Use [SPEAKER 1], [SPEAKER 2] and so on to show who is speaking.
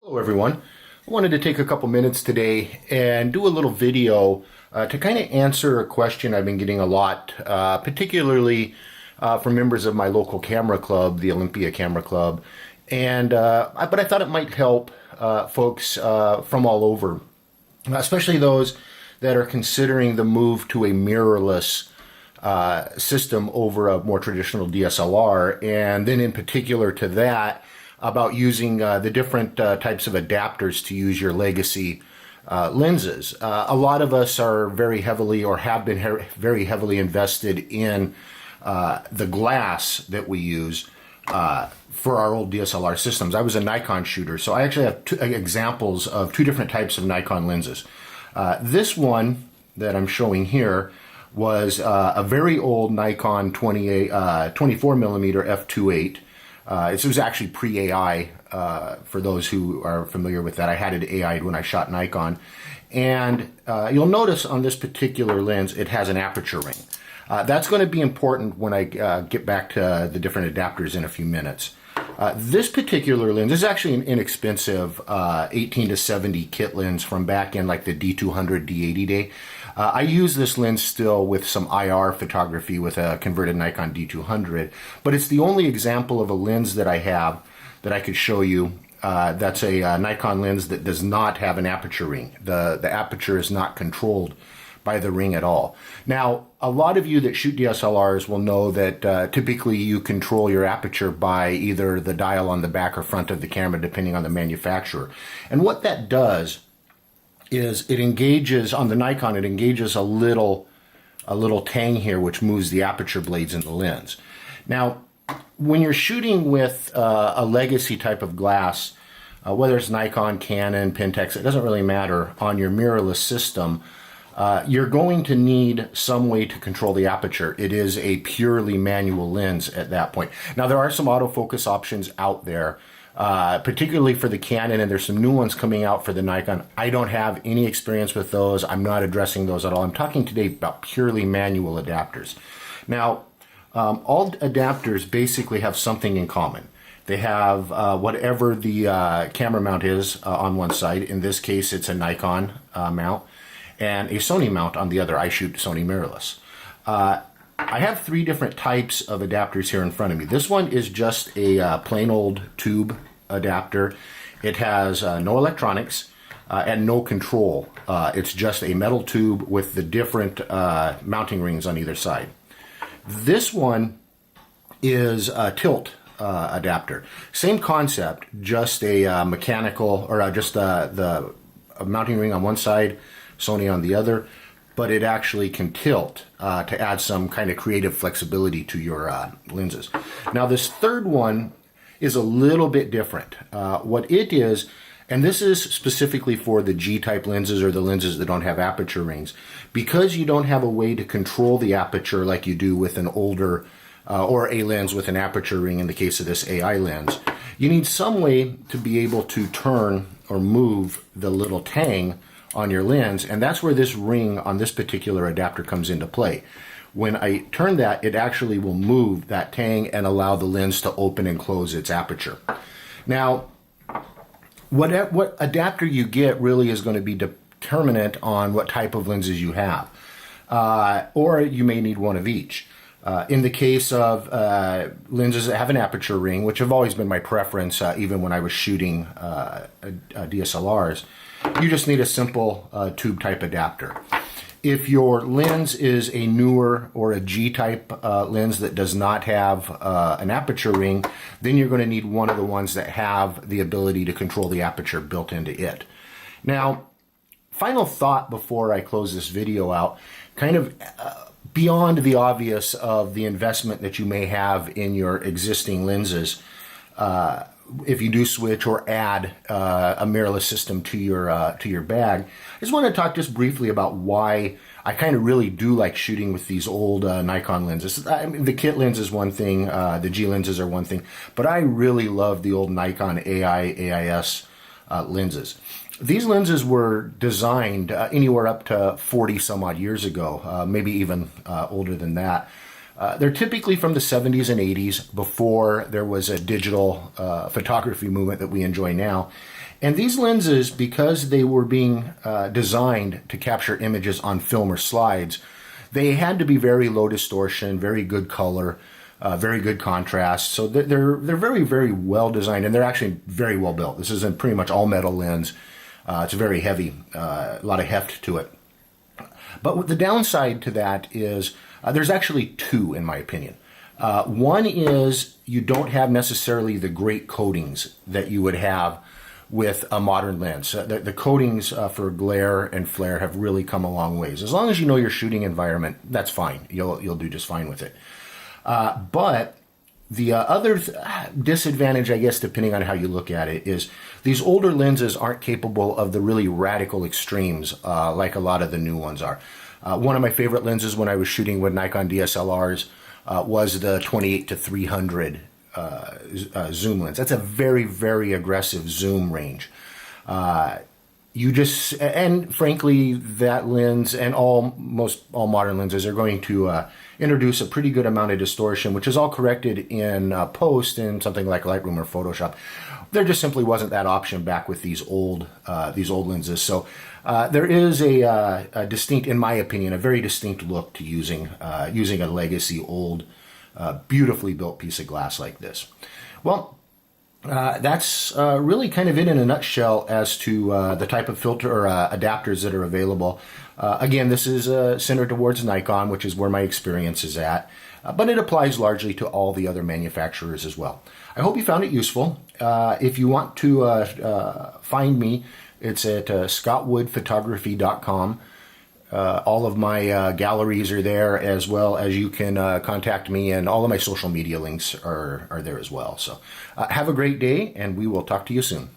[SPEAKER 1] Hello everyone. I wanted to take a couple minutes today and do a little video to kind of answer a question I've been getting a lot, particularly from members of my local camera club, the Olympia Camera Club, and but I thought it might help folks from all over, especially those that are considering the move to a mirrorless system over a more traditional DSLR, and then in particular to that, about using the different types of adapters to use your legacy lenses. A lot of us are very heavily or have been very heavily invested in the glass that we use for our old DSLR systems. I was a Nikon shooter, so I actually have two examples of two different types of Nikon lenses. This one that I'm showing here was a very old Nikon 24 millimeter f2.8. It was actually pre-AI, for those who are familiar with that. I had it AI'd when I shot Nikon. And you'll notice on this particular lens, it has an aperture ring. That's going to be important when I get back to the different adapters in a few minutes. This particular lens is actually an inexpensive 18 to 70 kit lens from back in like the D200, D80 day. I use this lens still with some IR photography with a converted Nikon D200, but it's the only example of a lens that I have that I could show you that's a Nikon lens that does not have an aperture ring. The aperture is not controlled by the ring at all. Now, a lot of you that shoot DSLRs will know that typically you control your aperture by either the dial on the back or front of the camera, depending on the manufacturer. And what that does is it engages, on the Nikon, it engages a little tang here, which moves the aperture blades in the lens. Now, when you're shooting with a legacy type of glass, whether it's Nikon, Canon, Pentax, it doesn't really matter, on your mirrorless system, you're going to need some way to control the aperture. It is a purely manual lens at that point. Now, there are some autofocus options out there, particularly for the Canon, and there's some new ones coming out for the Nikon. I don't have any experience with those. I'm not addressing those at all. I'm talking today about purely manual adapters. Now, all adapters basically have something in common. They have whatever the camera mount is on one side. In this case, it's a Nikon mount, and a Sony mount on the other. I shoot Sony mirrorless. I have three different types of adapters here in front of me. This one is just a plain old tube adapter. It has no electronics and no control. It's just a metal tube with the different mounting rings on either side. This one is a tilt adapter. Same concept, just a mechanical, or just the mounting ring on one side, Sony on the other, but it actually can tilt to add some kind of creative flexibility to your lenses. Now, this third one is a little bit different. What it is, and this is specifically for the G-type lenses or the lenses that don't have aperture rings, because you don't have a way to control the aperture like you do with an older or a lens with an aperture ring in the case of this AI lens. You need some way to be able to turn or move the little tang on your lens, and that's where this ring on this particular adapter comes into play. When I turn that, it actually will move that tang and allow the lens to open and close its aperture. Now, what adapter you get really is going to be determinant on what type of lenses you have, or you may need one of each. In the case of lenses that have an aperture ring, which have always been my preference, even when I was shooting DSLRs, you just need a simple tube type adapter. If your lens is a newer or a G-type lens that does not have an aperture ring, then you're going to need one of the ones that have the ability to control the aperture built into it. Now, final thought before I close this video out, kind of beyond the obvious of the investment that you may have in your existing lenses, if you do switch or add a mirrorless system to your bag, I just want to talk just briefly about why I kind of really do like shooting with these old Nikon lenses. I mean, the kit lens is one thing, the G lenses are one thing, but I really love the old Nikon AIS lenses. These lenses were designed anywhere up to 40 some odd years ago, maybe even older than that. They're typically from the 70s and 80s, before there was a digital photography movement that we enjoy now. And these lenses, because they were being designed to capture images on film or slides, they had to be very low distortion, very good color, very good contrast. So they're very, very well designed, and they're actually very well built. This is a pretty much all metal lens. It's very heavy, a lot of heft to it. But the downside to that is there's actually two, in my opinion. One is you don't have necessarily the great coatings that you would have with a modern lens. The coatings for glare and flare have really come a long ways. As long as you know your shooting environment, that's fine. You'll do just fine with it. But the other disadvantage, I guess, depending on how you look at it, is these older lenses aren't capable of the really radical extremes like a lot of the new ones are. One of my favorite lenses when I was shooting with Nikon DSLRs was the 28-300 zoom lens. That's a very, very aggressive zoom range. And frankly, that lens and most all modern lenses are going to introduce a pretty good amount of distortion, which is all corrected in post in something like Lightroom or Photoshop. There just simply wasn't that option back with these old lenses. So there is a distinct, in my opinion, a very distinct look to using a legacy old, beautifully built piece of glass like this. Well, that's really kind of it in a nutshell as to the type of filter or adapters that are available. Again, this is centered towards Nikon, which is where my experience is at, but it applies largely to all the other manufacturers as well. I hope you found it useful. If you want to find me, it's at scottwoodphotography.com. All of my galleries are there, as well as you can contact me, and all of my social media links are there as well. So have a great day, and we will talk to you soon.